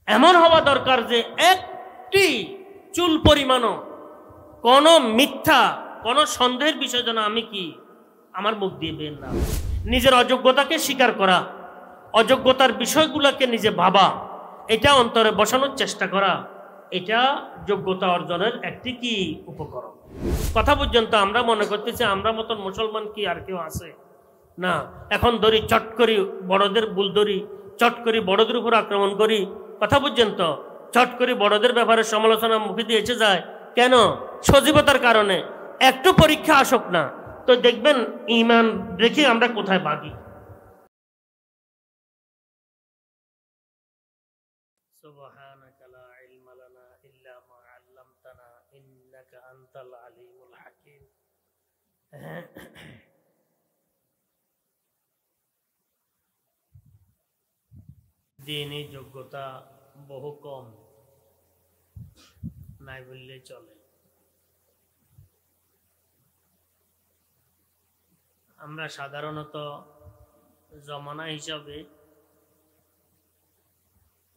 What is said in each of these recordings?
এমন হওয়া দরকার যে একটি চুল পরিমাণও কোনো মিথ্যা, কোনো সন্দেহের বিষয় যেন আমি কি আমার মুখ দিয়ে বের না। নিজের অযোগ্যতাকে স্বীকার করা, অযোগ্যতার বিষয়গুলোকে নিজে ভাবা, এটা অন্তরে বসানোর চেষ্টা করা, এটা যোগ্যতা অর্জনের একটি কি উপকরণ। কথা পর্যন্ত আমরা মনে করতেছি আমরা মতন মুসলমান কি আর কেউ আছে না। এখন ধরি চট করি বড়দের ভুল ধরি, চট করি বড়দের উপর আক্রমণ করি, কথা পর্যন্ত চট করি বড়দের ব্যাপারে সমালোচনা মুখে দিয়ে এসে যায়। কেন? সজীবতার কারণে। একটু পরীক্ষা আসুক না তো দেখবেন ঈমান রেখে আমরা কোথায় ভাগি। সুবহানাকা লা ইলমা লানা ইল্লা মা আল্লামতানা ইন্নাকা আনতাল আলিমুল হাকিম। দিনী যোগ্যতা বহু কম, নাই বললেই চলে। আমরা সাধারণত জমানা হিসাবে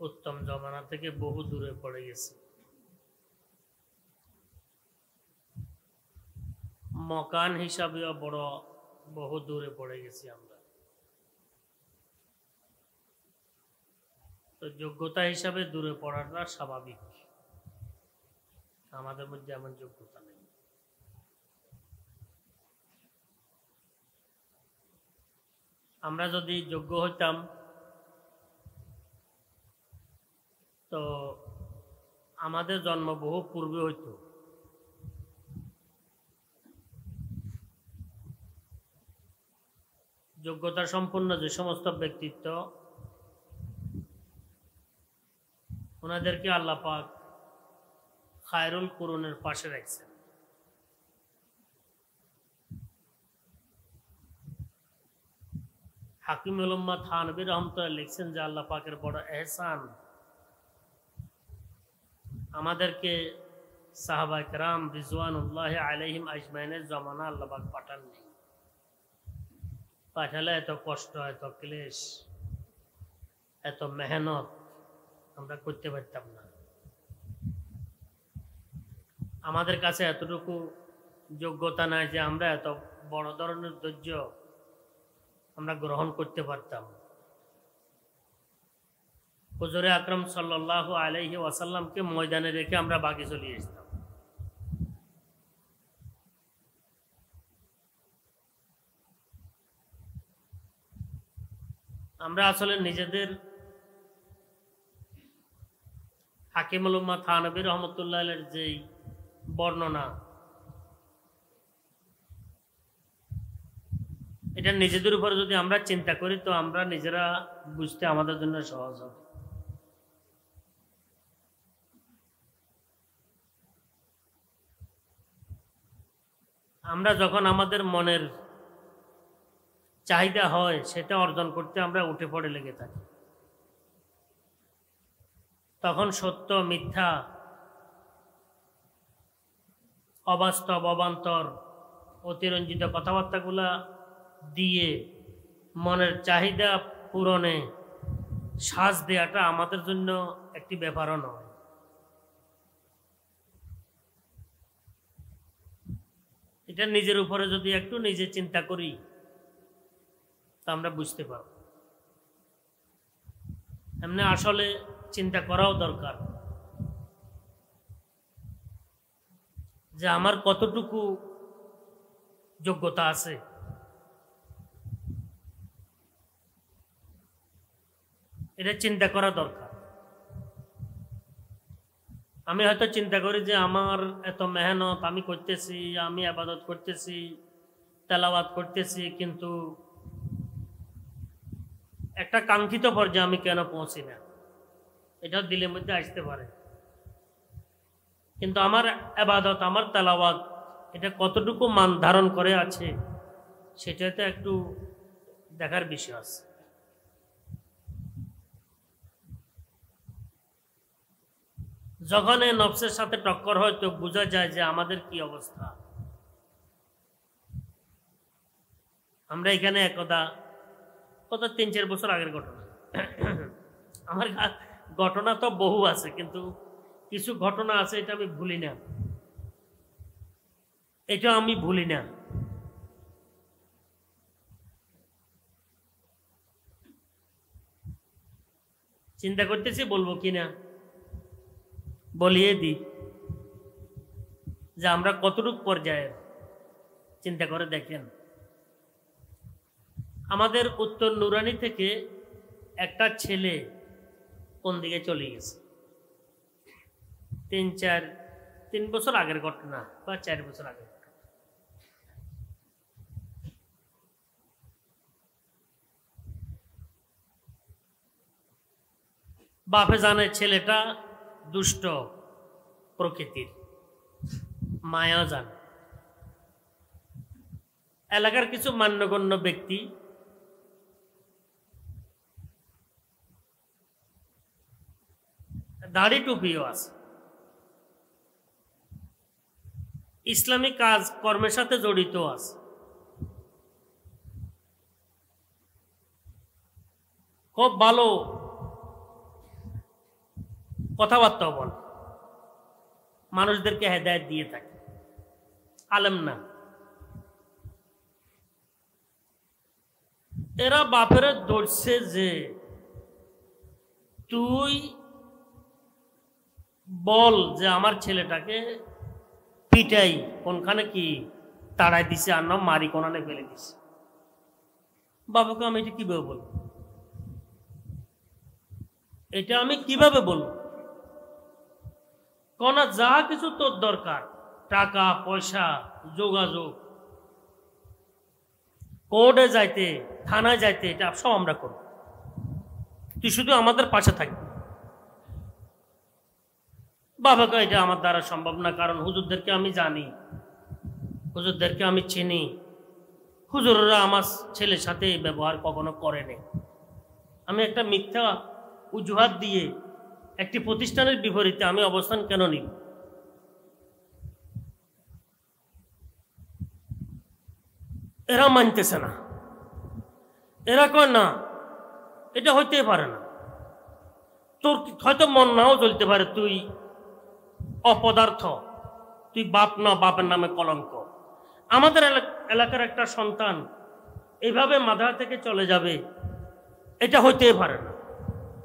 উত্তম জমানা থেকে বহু দূরে পড়ে গেছি। মকান হিসাবেও বহু দূরে পড়ে গেছি আমরা। তো যোগ্যতা হিসাবে দূরে পড়াটা স্বাভাবিক, আমাদের মধ্যে এমন যোগ্যতা নেই। আমরা যদি যোগ্য হইতাম তো আমাদের জন্ম বহু পূর্বে হইত। যোগ্যতা সম্পন্ন যে সমস্ত ব্যক্তিত্ব, ওনাদেরকে আল্লাহ পাক খায়রুল কুরুনের পাশে রাখছেন। হাকিমুল উম্মাত থানভী রহমতুল্লাহ লিখছেন যে আল্লাহ পাকের বড় এহসান, আমাদেরকে সাহাবায়ে কেরাম রিজওয়ানুল্লাহি আলাইহিম আজমাইনের জমানা আল্লাহ পাক পাঠাননি। পাঠালে এত কষ্ট, এত ক্লেশ, এত মেহনত আমরা করতে পারতাম না। আমাদের কাছে এতটুকু যোগ্যতা নাই যে আমরা এত বড় ধরনের ধৈর্য আমরা গ্রহণ করতে পারতাম। হুজুরে আকরাম সাল্লাল্লাহু আলাইহি ওয়াসাল্লামকে ময়দানে রেখে আমরা বাগে চলে আসতাম। আমরা আসলে নিজেদের হাকিমুল উম্মাত থানভী রহমতুল্লাহ আলাইহির যেই বর্ণনা, এটা নিজেদের উপরে যদি আমরা চিন্তা করি তো আমরা নিজেরা বুঝতে আমাদের জন্য সহজ হবে। আমরা যখন আমাদের মনের চাহিদা হয় সেটা অর্জন করতে আমরা উঠে পড়ে লেগে থাকি, তখন সত্য মিথ্যা, অবাস্তব অবান্তর অতিরঞ্জিত কথাবার্তাগুলা দিয়ে মনের চাহিদা পূরণে সাজ দেওয়াটা আমাদের জন্য একটি ব্যাপারও নয়। এটা নিজের উপরে যদি একটু নিজে চিন্তা করি তা আমরা বুঝতে পারব। এমনি আসলে চিন্তা করাও দরকার যে আমার কতটুকু যোগ্যতা আছে। এটা চিন্তা করা দরকার। আমি হয়তো চিন্তা করি যে আমার এত মেহনত আমি করতেছি, আমি ইবাদত করতেছি, তেলাওয়াত করতেছি, কিন্তু একটা কাঙ্ক্ষিত পর্যায়ে আমি কেন পৌঁছি না, এটা দিলের মধ্যে আসতে পারে। কিন্তু আমার ইবাদত, আমার তেলাওয়াত এটা কতটুকু মান ধারণ করে আছে সেটাতে একটু দেখার বিষয় আছে। যখন এই নফসের সাথে টক্কর হয় তো বোঝা যায় যে আমাদের কি অবস্থা। আমরা এখানে একদা 3-4 বছর আগের ঘটনা, আমার ঘটনা তো বহু আছে, কিন্তু কিছু ঘটনা আছে এটা আমি ভুলি না, এটা আমি ভুলি না। চিন্তা করতেছি বলবো কিনা, বলিয়ে দিই যে আমরা কতটুকু পর্যায়ে। চিন্তা করে দেখেন, আমাদের উত্তর নুরানি থেকে একটা ছেলে কোন দিকে চলে গেছে। 3 বছর আগের ঘটনা বা 4 বছর আগের ঘটনা। বাপে জানে ছেলেটা দুষ্ট প্রকৃতির, মায়া জানে। এলাকার কিছু মান্যগণ্য ব্যক্তি দাড়ি টুপিও আছে, ইসলামিক কাজ কর্মের সাথে জড়িত আছে। খুব ভালো কথাবার্তাও বল, মানুষদেরকে হেদায়েত দিয়ে থাকে, আলেম না। এরা বাপের ধরছে যে তুই বল যে আমার ছেলেটাকে পিটাই কোনখানে কি তাড়াই দিছে, আর না মারি কোনানে ফেলে দিছে। বাবাকে আমি এটা কিভাবে বলবো, এটা আমি কিভাবে বলবো? কোনা যা কিছু তোর দরকার, টাকা পয়সা যোগাযোগ, কোর্টে যাইতে থানায় যাইতে, এটা সব আমরা করব, তুই শুধু আমাদের পাশে থাকবি। বাবাকে এটা আমার দ্বারা সম্ভব না, কারণ হুজুরদেরকে আমি জানি, হুজুরদেরকে আমি চিনি, হুজুররা আমার ছেলের সাথে এই ব্যবহার কখনো করেনি। আমি একটা মিথ্যা অজুহাত দিয়ে একটি প্রতিষ্ঠানের বিপরীতে আমি অবস্থান কেন নিব? এরা মানতেছে না, এরা কয় না এটা হইতেই পারে না। তোর হয়তো মন নাও চলতে পারে, তুই অপদার্থ, তুই বাপ না, বাপের নামে কলঙ্ক। আমাদের এলাকার একটা সন্তান এইভাবে মাদ্রাসা থেকে চলে যাবে, এটা হইতেই পারে না।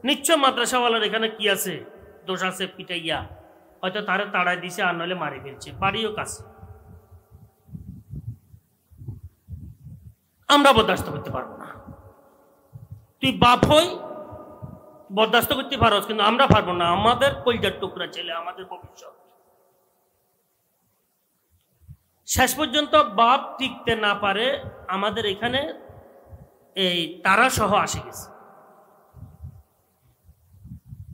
নিশ্চয় মাদ্রাসাওয়ালার এখানে কি আছে, দোষ আছে, পিটাইয়া হয়তো তারে তাড়াই দিছে, আর নইলে মারি ফেলছে, বাড়িও কাছে। আমরা বরদাস্ত করতে পারবো না। তুই বাপ হই বরদাস্ত করতে পারো, কিন্তু আমরা পারবো না। আমাদের কলজার টুকরা ছেলে, আমাদের ভবিষ্যৎ। শেষ পর্যন্ত বাপ টিকতে না পারে, আমাদের এখানে এই তারা সহ আসে গেছে।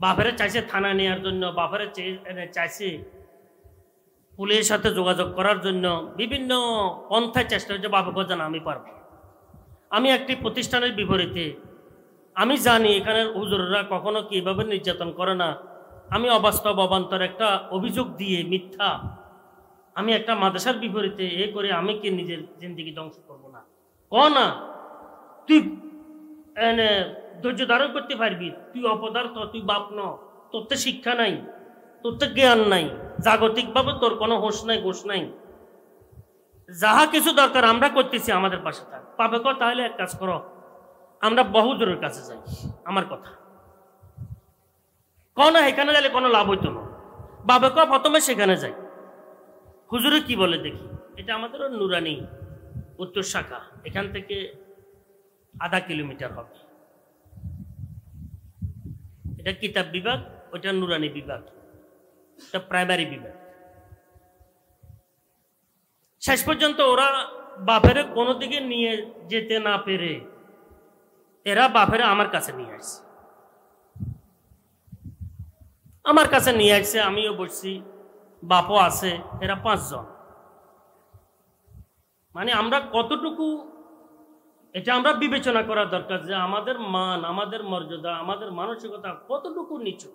বাপের চাইছে থানা নেওয়ার জন্য, বাপের চাইছে পুলিশের সাথে যোগাযোগ করার জন্য, বিভিন্ন পন্থায় চেষ্টা হচ্ছে। বাপকে জানা আমি পারবো। আমি একটি প্রতিষ্ঠানের বিপরীতে, আমি জানি এখানের হুজুররা কখনো কিভাবে নির্যাতন করে না। আমি অবাস্তব অবান্তর একটা অভিযোগ দিয়ে মিথ্যা, আমি একটা মাদ্রাসার বিপরীতে এ করে আমি কি নিজের জিন্দেগি ধ্বংস করবো না? না, তুই ধৈর্য ধারণ করতে পারবি, তুই অপদার্থ, তুই বাপ ন, তোর তো শিক্ষা নাই, তোর তো জ্ঞান নাই, জাগতিকভাবে তোর কোনো হোশ নাই, গোশ নাই। যাহা কিছু দরকার আমরা করতেছি, আমাদের পাশে থাক। পাবে কর, তাহলে এক কাজ করো, আমরা বহুদূরের কাছে যাই। আমার কথা না, এখানে গেলে কোনো লাভ হইতো না। বাবে ক প্রথমে সেখানে যাই। হুজুরে কি বলে দেখি। এটা আমাদের নুরানি উত্তর শাখা, এখান থেকে আধা কিলোমিটার হবে। এটা কিতাব বিভাগ, ওইটা নুরানি বিভাগ, এটা প্রাইমারি বিভাগ। শেষ পর্যন্ত ওরা বাপের কোনো দিকে নিয়ে যেতে না পেরে এরা বাপেরা আমার কাছে নিয়ে আসছে। আমার কাছে নিয়ে আসছে, আমিও বসছি, বাপও আছে, এরা 5 জন। মানে আমরা কতটুকু, এটা আমরা বিবেচনা করা দরকার যে আমাদের মান, আমাদের মর্যাদা, আমাদের মানসিকতা কতটুকু নিচু।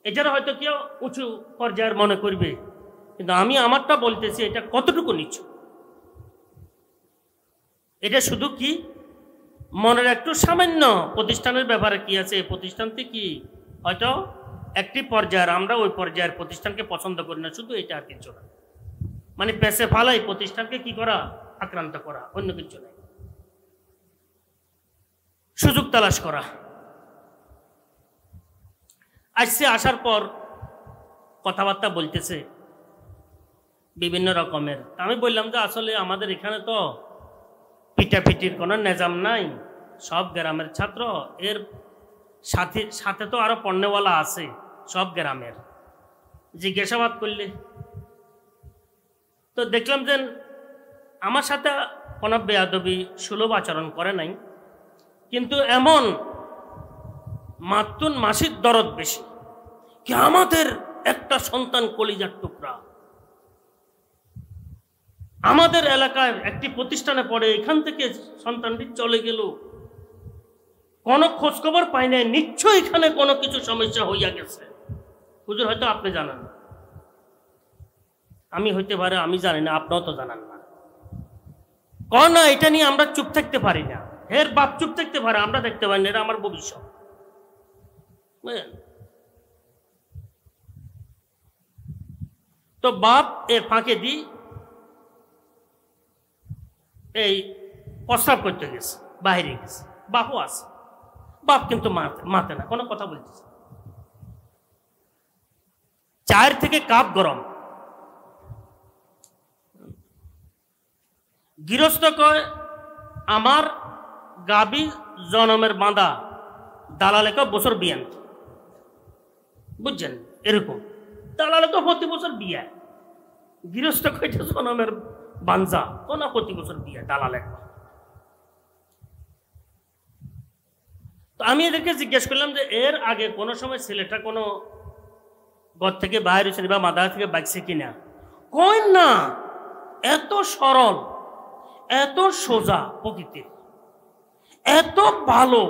এটার হয়তো কেউ উঁচু পর্যায়ের মনে করবে, কিন্তু আমি আমারটা বলতেছি এটা কতটুকু নিচু। এটা শুধু কি মনের একটু সামান্য প্রতিষ্ঠানের ব্যাপারে কি আছে, প্রতিষ্ঠানটি কি হয়তো একটি পর্যায়ের আমরা ওই পর্যায়ের প্রতিষ্ঠানকে পছন্দ করি না, শুধু এটা আর কিছু না। মানে পেছে ফালাই প্রতিষ্ঠানকে কি করা, আক্রান্ত করা, অন্য কিছু নেই। সুযোগ তালাশ করা। আসছে, আসার পর কথাবার্তা বলতেছে বিভিন্ন রকমের। আমি বললাম যে আসলে আমাদের এখানে তো পিটাপিটির কোনো নিজাম নাই, সব গ্রামের ছাত্র, এর সাথে সাথে তো আরো পণ্যওয়ালা আছে সব গ্রামের। জিজ্ঞাসাবাদ করলে তো দেখলাম যে আমার সাথে কোনো বেয়াদবি সুলভ আচরণ করে নাই, কিন্তু এমন মাতুন মাসির দরদ বেশি কি আমাদের একটা সন্তান কলিজার টুকরা, আমাদের এলাকায় একটি প্রতিষ্ঠানে পড়ে, এখান থেকে সন্তানটি চলে গেল, কোনো খোঁজখবর পাই নাই, নিশ্চয়ই এখানে কোনো কিছু সমস্যা হইয়া গেছে। হুজুর হয়তো আপনি জানেন না, আমি হইতে পারে আমি জানি না, আপনিও তো জানান না। কর না, এটা নিয়ে আমরা চুপ থাকতে পারি না। এর বাপ চুপ থাকতে পারে, আমরা দেখতে পারি না, এটা আমার ভবিষ্যৎ। তো বাপ এর ফাঁকে দি এই প্রস্তাব করতে গেছে, বাইরে গেছে, বাপও আছে। বাপ কিন্তু মাতে না, কোনো কথা বলতেছে। চায়ের থেকে কাপ গরম। গৃহস্থ কয় আমার গাবি জনমের বাঁধা, দালালে কয় বছর বিয়ান, বুঝছেন? এরকম দালালে তো প্রতি বছর বিয়া, গৃহস্থ কয়টা জনমের বাঞ্জা, কোন প্রতি বছর বিয়া দালালে। তো আমি এদেরকে জিজ্ঞেস করলাম যে এর আগে কোনো সময় ছেলেটা কোনো ঘর থেকে বাইরে হয়েছে বা মাদার থেকে বাইকছে কিনা। কই না, এত সরল, এত সোজা প্রকৃতির, এত ভালো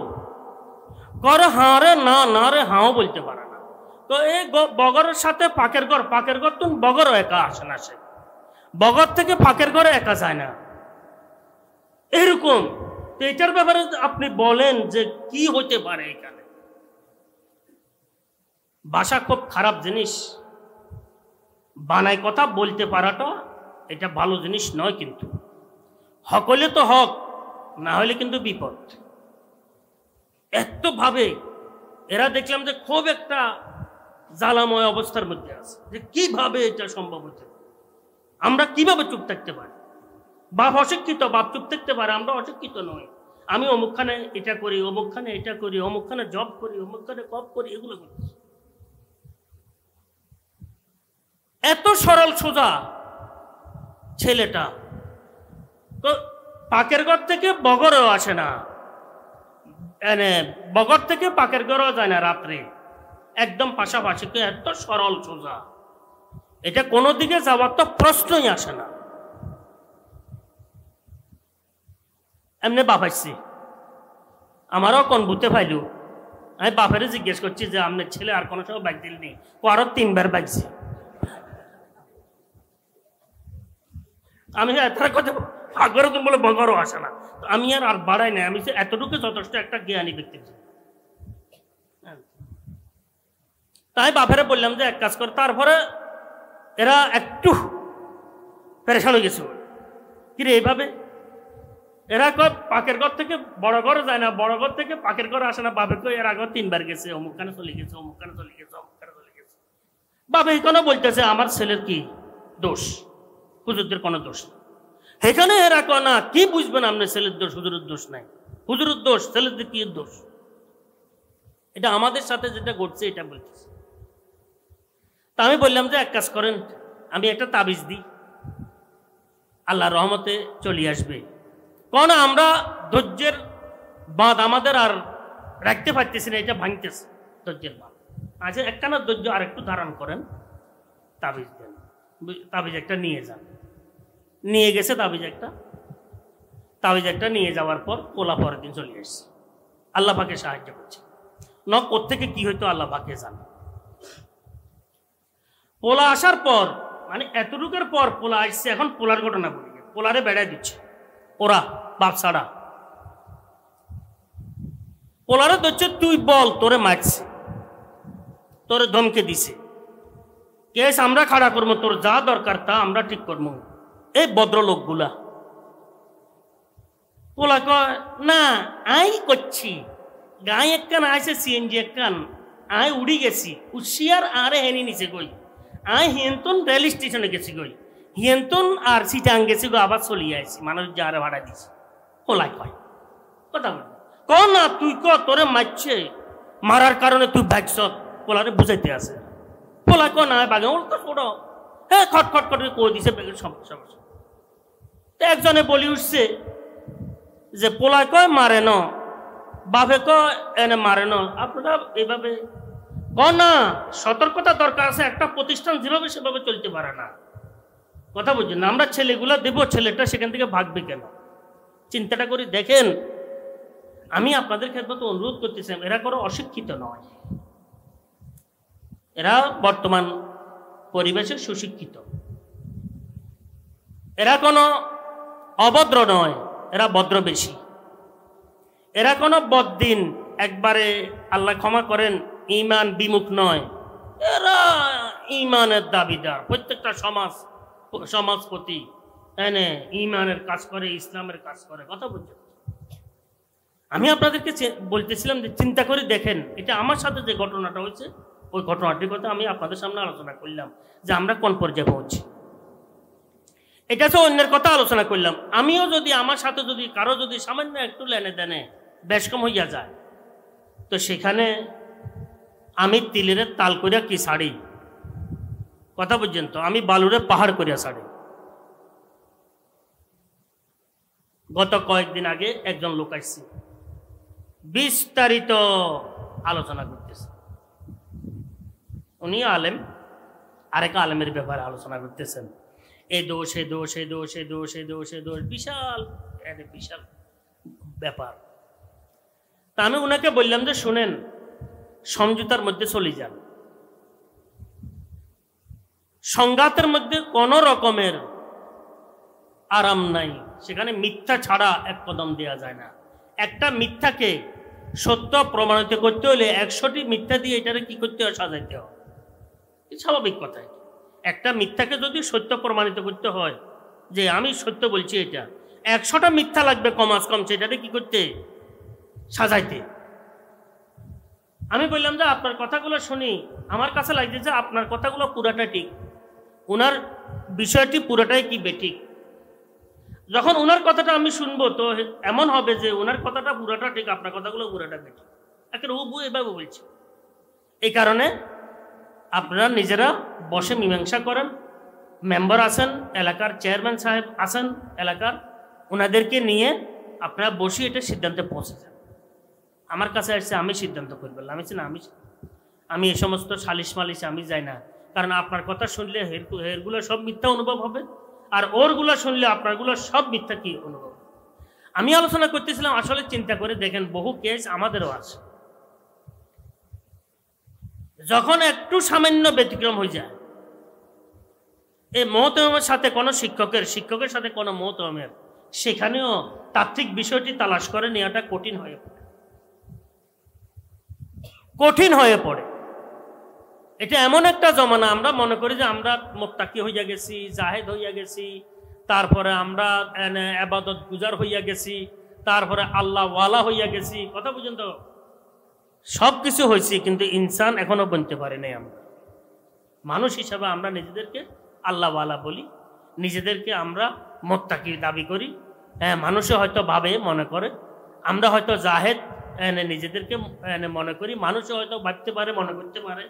করে, হাঁ রে না, না রে হাও বলতে পারে না। তো এই বগরের সাথে পাকের ঘর, পাকের ঘর তো বগরও একা আসে না, সে বগর থেকে পাকের ঘরে একা যায় না, এরকম। তো এটার ব্যাপারে আপনি বলেন যে কি হতে পারে এখানে। ভাষা খুব খারাপ জিনিস, বানায় কথা বলতে পারাটা এটা ভালো জিনিস নয়, কিন্তু হক হলে তো হক, না হলে কিন্তু বিপদ। এত ভাবে এরা দেখলাম যে খুব একটা জ্বালাময় অবস্থার মধ্যে আছে, যে কিভাবে এটা সম্ভব হচ্ছে, আমরা কিভাবে চুপ থাকতে পারি। বাপ অশিক্ষিত, বাপ চুপ থাকতে পারে, আমরা অশিক্ষিত নই। আমি অমুকখানে এটা করি, অমুকখানে এটা করি, অমুকখানে জব করি, অমুকখানে কব করি, এগুলো করছি। এত সরল সোজা ছেলেটা, তো পাকের ঘর থেকে বগরও আসে না, বগর থেকে পাকের ঘরও যায় না রাত্রে, একদম পাশাপাশি। এত সরল সোজা, এটা কোনো দিকে যাওয়ার তো প্রশ্নই আসে না। এমনি বাপ আসছি, আমারও কোন বুঝতে পাইল। আমি বাপেরে জিজ্ঞেস করছি যে আপনার ছেলে আর কোনো সময় বাইক দিলনি? আরো 3 বার বাইকছি। আমি এত কথা আগরে তুমি বলে বগরও আসে না, আমি আর বাড়াই নাই, আমি এতটুকু যথেষ্ট একটা জ্ঞানী ব্যক্তি। তাই বাপেরে বললাম যে এক কাজ কর। তারপরে এরা একটু পেরেশান হয়ে গেছে, কিরে এইভাবে এরা কয় পাকের ঘর থেকে বড় ঘরে যায় না, বড় ঘর থেকে পাকের ঘরে আসে না। বাপে কয় এর আগে 3 বার গেছে, অমুকখানে চলে গেছে, অমুকখানে চলে গেছে, অমুকখানে চলে গেছে। বাবা এখানে বলতেছে আমার ছেলের কি দোষ, হুজুরদের কোনো দোষ নেই। এখানে এরা কয় না, কি বুঝবেন আপনার ছেলের দোষ, হুজুরের দোষ নাই, হুজুরের দোষ, ছেলেদের কি দোষ। এটা আমাদের সাথে যেটা ঘটছে এটা বলতেছে। তা আমি বললাম যে এক কাজ করেন, আমি একটা তাবিজ দিই, আল্লাহর রহমতে চলে আসবে। কোন আমরা ধৈর্যের বাঁধ আমাদের আর রাখতে পারতেছি না, এটা ভাঙতেছে ধৈর্যের বাঁধ। আচ্ছা একটানা ধৈর্য আর একটু ধারণ করেন, তাবিজ দেন। তাবিজ একটা নিয়ে যান, নিয়ে গেছে তাবিজ একটা নিয়ে যাওয়ার পর পোলা পরের দিন চলে এসছে। আল্লাহ পাকে সাহায্য করছে, কোত্থেকে কি হইতো আল্লাহ পাকে জানে। পোলা আসার পর মানে এতটুকুর পর পোলা আসছে, এখন পোলার ঘটনা বলি। পোলারে বেড়াই দিচ্ছে ওরা, বাপ ছাড়া। পোলারে ধরছে তুই বল তোরে মারছে, তোর ধমকে দিছে, কেস আমরা খাড়া করবো, তোর যা দরকার তা আমরা ঠিক করবো। এই ভদ্রলোকগুলা পোলা কয় না আই করছি, গায়ে একখান আইসে সিএনজি একখান, আই উড়ি গেছি উশিয়ার আরে হেনি নিচে গই, আই হিয়ন্তন রেল স্টেশনে গেছি গই, হিয়ন্তন আর সিটাং গেছি গো, আবার চলিয়ে আইছি, মানুষ যারে ভাড়া দিছি। পোলা কয় কথা বল ক না তুই ক, তোরে মারছে, মারার কারণে তুই ভাগছ, পোলারে বুঝাইতে আছে। পোলা ক না বাগে ওর তো ছোট, হ্যাঁ খটখট করে কই দিছে সমস্যা। একজনে বলি উঠছে যে পোলা কয় মারে ন, বাপে কয় এনে মারে ন, আপনারা এইভাবে ক না, সতর্কতা দরকার আছে। একটা প্রতিষ্ঠান যেভাবে সেভাবে চলতে পারে না, কথা বুঝছেন না। আমরা ছেলেগুলা দেবো, ছেলেটা সেখান থেকে ভাগবে কেন? চিন্তাটা করে দেখেন। আমি আপনাদের ক্ষেত্রে তো অনুরোধ করতেছিলাম, এরা কোনো অশিক্ষিত নয়, এরা বর্তমান পরিবেশে সুশিক্ষিত, এরা কোনো অভদ্র নয়, এরা ভদ্র বেশি, এরা কোনো বদ্দিন একবারে আল্লাহ ক্ষমা করেন ঈমান বিমুখ নয়, এরা ঈমানের দাবিদার, প্রত্যেকটা সমাজপতি এনে ঈমানের কাজ করে, ইসলামের কাজ করে, কথা বলছেন। আমি আপনাদেরকে বলতেছিলাম যে চিন্তা করে দেখেন, এটা আমার সাথে যে ঘটনাটা হয়েছে ওই ঘটনাটির কথা আমি আপনাদের সামনে আলোচনা করলাম যে আমরা কোন পর্যায়ে পৌঁছি। এটা তো অন্যের কথা আলোচনা করলাম, আমিও যদি আমার সাথে যদি কারো যদি সামান্য একটু লেনে দেনে বেশ কম হইয়া যায়, তো সেখানে আমি তিলের তাল করিয়া কি ছাড়ি, কথা বুঝছেন তো, আমি বালুরে পাহাড় করিয়া ছাড়ি। গত কয়েকদিন আগে একজন লোক আসছে, বিস্তারিত আলোচনা করতেছে, উনি আলেম, আরেক আলেমের ব্যাপারে আলোচনা করতেছেন, এ দোষ এ দোষ এ দোষ এ দোষ এ দোষ এ দোষ, বিশাল বিশাল ব্যাপার। তা আমি উনাকে বললাম যে শুনেন, সমঝোতার মধ্যে চলে যান, সংঘাতের মধ্যে কোনো রকমের আরাম নাই, সেখানে মিথ্যা ছাড়া এক কদম দেওয়া যায় না। একটা মিথ্যাকে সত্য প্রমাণিত করতে হলে 100টি মিথ্যা দিয়ে এটারে কি করতে হয়, সাজাইতে হয়, স্বাভাবিক কথাই। একটা মিথ্যাকে যদি সত্য প্রমাণিত করতে হয় যে আমি সত্য বলছি, এটা 100টা মিথ্যা লাগবে কমাস কম সেটাকে কি করতে, সাজাইতে। আমি বললাম যে আপনার কথাগুলো শুনি আমার কাছে লাগছে যে আপনার কথাগুলো পুরাটা ঠিক, ওনার বিষয়টি পুরোটাই কি বেঠিক। যখন ওনার কথাটা আমি শুনবো তো এমন হবে যে ওনার কথাটা পুরোটা ঠিক, আপনার কথাগুলো পুরোটা বেঠিক, একের হুবহু এভাবে বলছি। এই কারণে আপনারা নিজেরা বসে মীমাংসা করেন, মেম্বার আছেন, এলাকার চেয়ারম্যান সাহেব আছেন এলাকার, ওনাদেরকে নিয়ে আপনারা বসে এটা সিদ্ধান্তে পৌঁছে যান। আমার কাছে আসছে আমি সিদ্ধান্ত করে বললাম, আমি এই সমস্ত সালিশ মালিশ আমি যাই না, কারণ আপনার কথা শুনলে হেরগুলো সব মিথ্যা অনুভব হবে, আর ওরগুলো শুনলে আপনারগুলো সব মিথ্যা কি অনুভব। আমি আলোচনা করতেছিলাম, আসলে চিন্তা করে দেখেন বহু কেস আমাদেরও আছে, যখন একটু সামান্য ব্যতিক্রম হয়ে যায়, এই মহতমের সাথে কোনো শিক্ষকের সাথে কোনো মহতমের, সেখানেও তাত্ত্বিক বিষয়টি তালাশ করে নেওয়াটা কঠিন হয়ে পড়ে। এটা এমন একটা জমানা, আমরা মনে করি যে আমরা মুত্তাকি হইয়া গেছি, জাহেদ হইয়া গেছি, তারপরে আমরা ইবাদত গুজার হইয়া গেছি, তারপরে আল্লাহ ওয়ালা হইয়া গেছি, কথা বুঝেন তো, সব কিছু হয়েছি, কিন্তু ইনসান এখনো বনতে পারি নাই। আমরা মানুষ হিসাবে আমরা নিজেদেরকে আল্লাহ ওয়ালা বলি, নিজেদেরকে আমরা মুত্তাকি দাবি করি। হ্যাঁ, মানুষে হয়তো ভাবে মনে করে আমরা হয়তো জাহেদ নিজেদেরকে মনে করি, মানুষে হয়তো ভাবতে পারে মনে করতে পারে,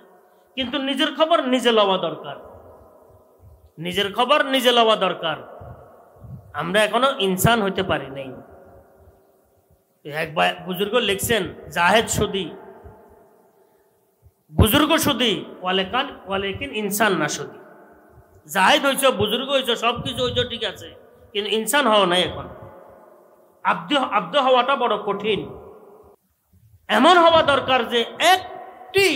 কিন্তু নিজের খবর নিজে লওয়া দরকার, নিজের খবর নিজে লওয়া দরকার। আমরা এখনো ইনসান হইতে পারি নাই। এক বুজুর্গ লিখছেন, জাহেদ সুদি, বুজুর্গ সুদি, ওয়ালেকিন ইনসান না সুদি। জাহেদ হয়েছ, বুজুর্গ হয়েছ, সব কিছু হয়েছ ঠিক আছে, কিন্তু ইনসান হওয়া নাই। এখন আব্দ হওয়াটা বড় কঠিন। এমন হওয়া দরকার যে একটি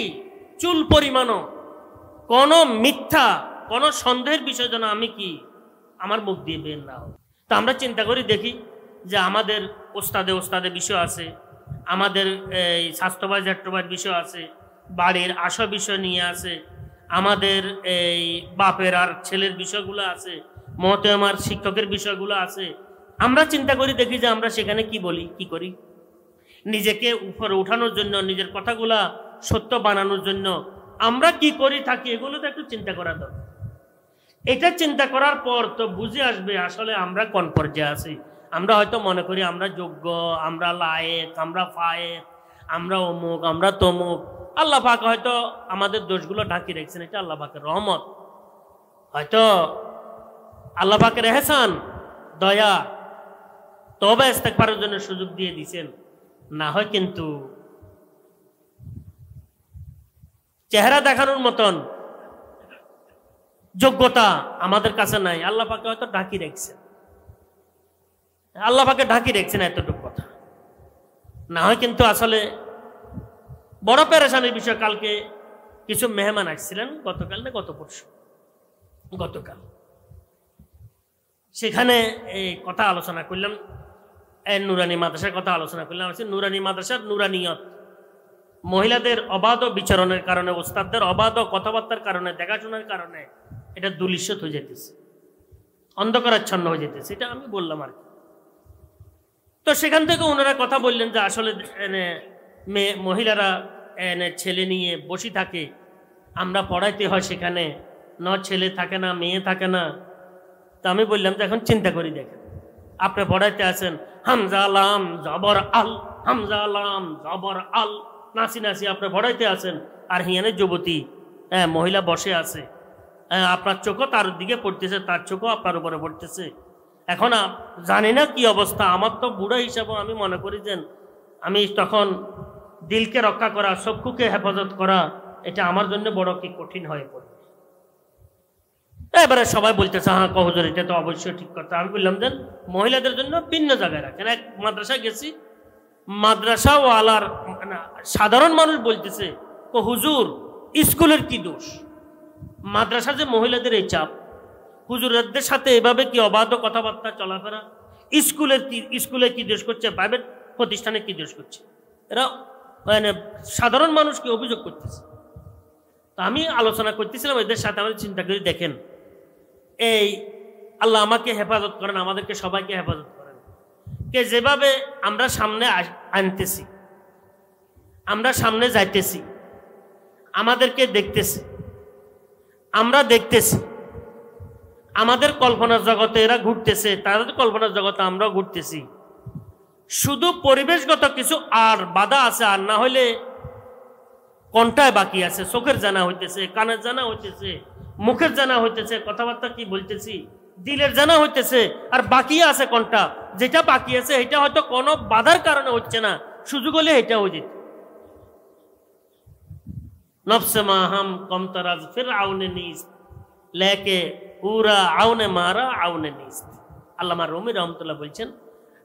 চুল পরিমাণও কোনো মিথ্যা, কোনো সন্দেহের বিষয় যেন আমি কি আমার মুখ দিয়ে বের না হয়। তা আমরা চিন্তা করি দেখি যে আমাদের ওস্তাদে বিষয় আছে, আমাদের এই স্বাস্থ্যবাজ বিষয় আছে, বাড়ির আশা বিষয় নিয়ে আছে, আমাদের এই বাপের আর ছেলের বিষয়গুলো আছে, মহতমার শিক্ষকের বিষয়গুলো আছে। আমরা চিন্তা করি, দেখি যে আমরা সেখানে কি বলি, কি করি। নিজেকে উপরে উঠানোর জন্য, নিজের কথাগুলা সত্য বানানোর জন্য আমরা কি করি থাকি, এগুলো তো একটু চিন্তা করা দরকার। এটা চিন্তা করার পর তো বুঝে আসবে আসলে আমরা কোন পর্যায়ে আছি। আমরা হয়তো মনে করি আমরা যোগ্য, আমরা লায়েক, আমরা ফায়েক, আমরা অমুক, আমরা তমুক। আল্লাহ পাক হয়তো আমাদের দোষগুলো ঢাকি রেখেছেন, এটা আল্লাহ পাকের রহমত, হয়তো আল্লাহ পাকের এহসান, দয়া, তওবা ইস্তেগফারের জন্য সুযোগ দিয়ে দিয়েছেন। না হয় কিন্তু চেহারা দেখানোর মতন যোগ্যতা আমাদের কাছে নাই। আল্লাহ পাকে হয়তো ঢাকি রেখেছেন, আল্লাহ পাকে ঢাকি রেখেছেন এতটুকু কথা। না হয় কিন্তু আসলে বড় পেরেশানির বিষয়। কালকে কিছু মেহমান আসছিলেন, গতকাল না গত পরশু, গতকাল, সেখানে এই কথা আলোচনা করলাম, নুরানি মাদ্রাসার কথা আলোচনা করলাম। নুরানি মাদ্রাসার নুরানিয়ত, মহিলাদের অবাধ বিচরণের কারণে, ওস্তাদদের অবাধ কথাবার্তার কারণে, দেখাশোনার কারণে এটা দুলিশত হয়ে যেতেছে, অন্ধকারাচ্ছন্ন হয়ে যেতেছে, এটা আমি বললাম আর কি। তো সেখান থেকে ওনারা কথা বললেন যে আসলে মহিলারা ছেলে নিয়ে বসে থাকে, আমরা পড়াইতে হয় সেখানে, ছেলে থাকে না, মেয়ে থাকে না। তা আমি বললাম যে এখন চিন্তা করি, দেখেন আপনি পড়াইতে আছেন হামজা লাম জবর আল, হামজা লাম জবর আল, নাসি নাসি আপনি পড়াইতে আছেন, আর হিয়ানের যুবতী মহিলা বসে আছে, আপনার চোখও তার দিকে পড়তেছে, তার চোখও আপনার উপরে পড়তেছে। এখন জানি না কি অবস্থা। আমার তো বুড়া হিসাবে আমি মনে করি যে আমি তখন দিলকে রক্ষা করা, চক্ষুকে হেফাজত করা, এটা আমার জন্য বড় কি কঠিন হয়ে পড়ে। এবারে সবাই বলতেছে হ্যাঁ হুজুর এটা তো অবশ্যই ঠিক কথা। আমি বললাম যে মহিলাদের জন্য ভিন্ন জায়গায় রাখেন। এক মাদ্রাসায় গেছি, মাদ্রাসাওয়ালার সাধারণ মানুষ বলতেছে হুজুর স্কুলের কি দোষ, মাদ্রাসা যে মহিলাদের এই চাপ, হুজুরদের সাথে এভাবে কি অবাধ কথাবার্তা চলাফেরা, স্কুলে কি দোষ করছে, প্রাইভেট প্রতিষ্ঠানে কি দোষ করছে, এরা সাধারণ মানুষকে অভিযোগ করতেছে। তা আমি আলোচনা করতেছিলাম এদের সাথে, আমাদের চিন্তা করে দেখেন, এই আল্লাহ আমাকে হেফাজত করেন, আমাদেরকে সবাইকে হেফাজত করেন, কে যেভাবে আমরা সামনে আনতেছি, আমরা সামনে যাইতেছি, আমাদেরকে দেখতেছি, আমরা দেখতেছি, আমাদের কল্পনার জগতে এরা ঘুরতেছে, তাদের কল্পনার জগতে আমরাও ঘুরতেছি। শুধু পরিবেশগত কিছু আর বাধা আছে, আর না হলে কোনটায় বাকি আছে? চোখের জানা হইতেছে, কানের জানা হইতেছে, মুখের জানা হইতেছে, কথাবার্তা কি বলতেছি, দিলের জানা হইতেছে, আর বাকি আছে কোনটা? যেটা বাকি আছে এটা হয়তো কোনো বাধার কারণে হচ্ছে না, সুযোগ হলে এটা হয়ে যেত। নফসে মাহাম কমতারাজ ফির আউনে নিস লেকে উরা আউনে মারা আউনে নিস। আল্লামা রুমি রহমতুল্লাহ বলছেন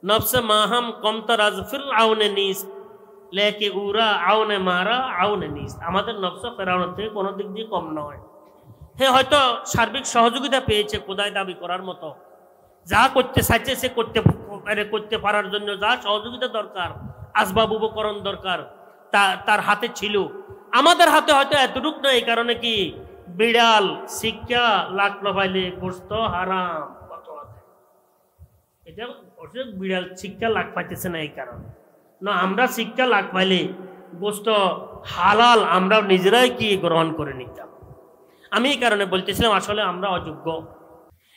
নফসে মাহাম কমতারাজ ফির আউনে নিস লেকে উরা আউনে মারা আউনে নিস। আমাদের নফস ফেরাউনের থেকে কোনো দিক দিয়ে কম নয়। হে হয়তো সার্বিক সহযোগিতা পেয়েছে খোদাই দাবি করার মতো, যা করতে চাইছে সে করতে পারার জন্য যা সহযোগিতা দরকার, আসবাব উপকরণ দরকার, তার হাতে ছিল। আমাদের হাতে হয়তো এতটুক নয়। এই কারণে কি বিড়াল শিক্ষা লাখ পাইলে গোস্ত হারাম, এটা বিড়াল শিক্ষা লাখ পাইতেছে না। এই কারণে না, আমরা শিক্ষা লাখ পাইলে গোস্ত হালাল আমরা নিজেরাই কি গ্রহণ করে নিতাম। আমি এই কারণে বলতেছিলাম আসলে আমরা অযোগ্য।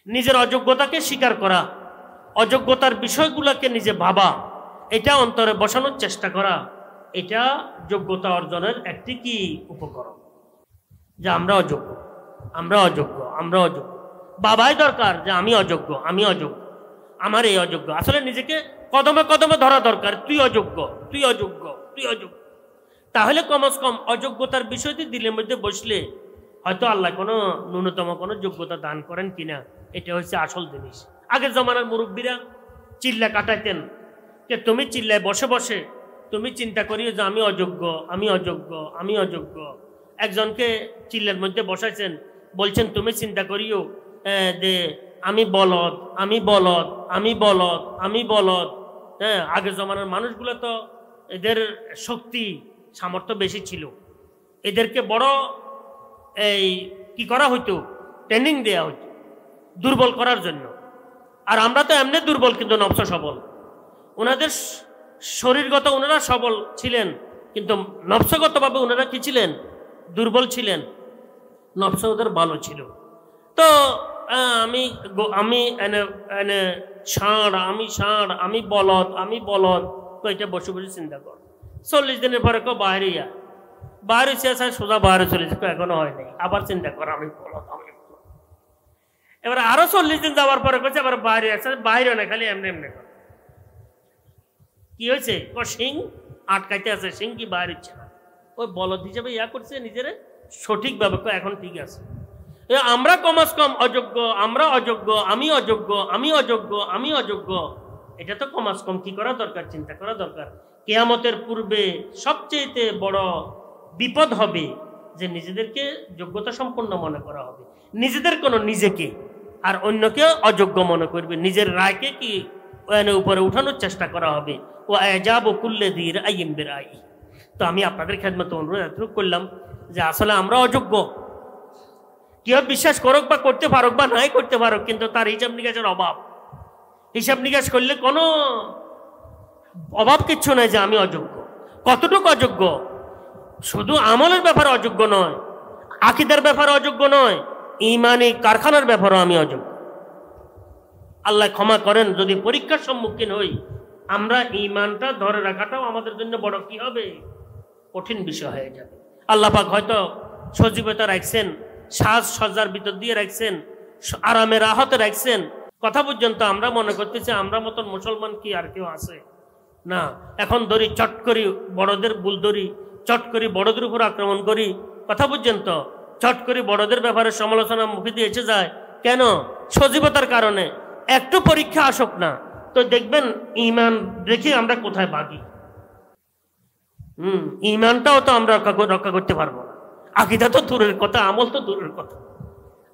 নিজের অযোগ্যতাকে স্বীকার করা, অযোগ্যতার বিষয়গুলোকে নিজে ভাবা, এটা অন্তরে বসানোর চেষ্টা করা, এটা যোগ্যতা অর্জনের একটি কি উপকরণ। যে আমরা অযোগ্য, আমরা অযোগ্য, আমরা অযোগ্য, বাবাই দরকার যে আমি অযোগ্য, আমি অযোগ্য, আমার এই অযোগ্য। আসলে নিজেকে কদমে কদমে ধরা দরকার, তুই অযোগ্য, তুই অযোগ্য, তুই অযোগ্য। তাহলে কমস কম অযোগ্যতার বিষয়টি দিলের মধ্যে বসলে হয়তো আল্লাহ কোনো ন্যূনতম কোনো যোগ্যতা দান করেন কিনা, এটা হচ্ছে আসল জিনিস। আগের জমানার মুরব্বীরা চিল্লা কাটাইতেন যে তুমি চিল্লায় বসে বসে তুমি চিন্তা করিও যে আমি অযোগ্য, আমি অযোগ্য, আমি অযোগ্য। একজনকে চিল্লার মধ্যে বসাইছেন, বলছেন তুমি চিন্তা করিও যে আমি বলদ, আমি বলদ, আমি বলদ, আমি বলদ। হ্যাঁ, আগের জমানার মানুষগুলো তো এদের শক্তি সামর্থ্য বেশি ছিল, এদেরকে বড় এই কি করা হইতো, ট্রেনিং দেওয়া হইতো দুর্বল করার জন্য। আর আমরা তো এমনি দুর্বল, কিন্তু নফস সবল। ওনাদের শরীরগত ওনারা সবল ছিলেন, কিন্তু নফসগতভাবে ওনারা কি ছিলেন, দুর্বল ছিলেন। নফস ওদের ভালো ছিল। তো আমি এনে ষাঁড়, আমি বলদ কইটা বসে বসে চিন্তা কর। 40 দিনের পরে কেউ বাইরে আসা সোজা বাইরে চলে যায়, এখনো হয় নাই, আবার চিন্তা কর আমি বলদ। এবার আরো 40 দিন যাওয়ার পরে কইছে আবার বাইরে আসে, বাইরে না খালি এমনি এমনি কর। কি হয়েছে, সিং আটকাইতে আছে, সিং কি বাইরে হচ্ছে না। ওই বলদ হিসেবে করছে নিজের সঠিকভাবে, এখন ঠিক আছে। আমরা কমাস কম অযোগ্য, আমরা অযোগ্য, আমি অযোগ্য, এটা তো কমাস কম কি করা দরকার, চিন্তা করা দরকার। কিয়ামতের পূর্বে সবচেয়ে বড় বিপদ হবে যে নিজেদেরকে যোগ্যতা সম্পন্ন মনে করা হবে, নিজেকে আর অন্যকে অযোগ্য মনে করবে, নিজের রায়কে কি উপরে উঠানোর চেষ্টা করা হবে। ও আজাব কুল্লে ধীর আইম বেরাই। তো আমি আপনাদের খেদমতে অনুরোধ এতটুকু করলাম যে আসলে আমরা অযোগ্য। কেউ বিশ্বাস করুক বা করতে পারুক বা নাই করতে পারুক, কিন্তু তার হিসাব নিকাশের অভাব। হিসাব নিকাশ করলে কোনো অভাব কিচ্ছু নাই যে আমি অযোগ্য। কতটুকু অযোগ্য, শুধু আমলের ব্যাপারে অযোগ্য নয়, আকীদার ব্যাপারে অযোগ্য নয়, ঈমানি কারখানার ব্যাপারেও আমি অযোগ্য। আল্লাহ ক্ষমা করেন যদি পরীক্ষার সম্মুখীন হই, আমরা ঈমানটা ধরে রাখাটাও আমাদের জন্য বড় কি হবে, কঠিন বিষয় হয়ে যাবে। আল্লাহ পাক হয়তো সজীবতা রাখছেন, সাজ সজ্জার ভিতর দিয়ে রাখছেন, আরামে রাহতে রাখছেন, কথা পর্যন্ত আমরা মনে করতেছি আমরা মতন মুসলমান কি আর কেউ আছে না। এখন ধরি চট করি বড়দের ভুল ধরি, চট করি বড়দের উপর আক্রমণ করি, কথা পর্যন্ত চট করি বড়দের ব্যাপারে সমালোচনার মুখে দিয়ে এসে যায়। কেন? সজীবতার কারণে। একটু পরীক্ষা আসুক না তো দেখবেন ঈমান রেখে আমরা কোথায় বাগি। ঈমানটাও তো আমরা রক্ষা করতে পারবো না, আকীদা তো দূরের কথা, আমল তো দূরের কথা।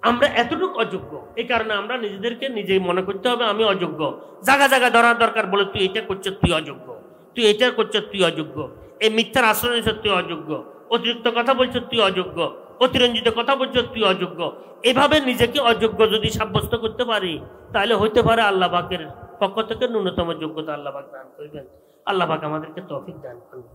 আমরা এতটুকু অযোগ্য, এই কারণে আমরা নিজেদেরকে নিজেই মনে করতে হবে আমি অযোগ্য। জায়গা ধরার দরকার, বলে তুই এটা করছ তুই অযোগ্য, তুই এটা করছ তুই অযোগ্য, এই মিথ্যার আশ্রয় নিচ্ছ তুই অযোগ্য, অতিরিক্ত কথা বলছ তুই অযোগ্য, অতিরঞ্জিত কথা বলছ তুই অযোগ্য। এভাবে নিজেকে অযোগ্য যদি সাব্যস্ত করতে পারি, তাহলে হইতে পারে আল্লাহ পাকের পক্ষ থেকে ন্যূনতম যোগ্যতা আল্লাহ পাক দান করবেন। আল্লাহ পাক আমাদেরকে তৌফিক দান করবেন।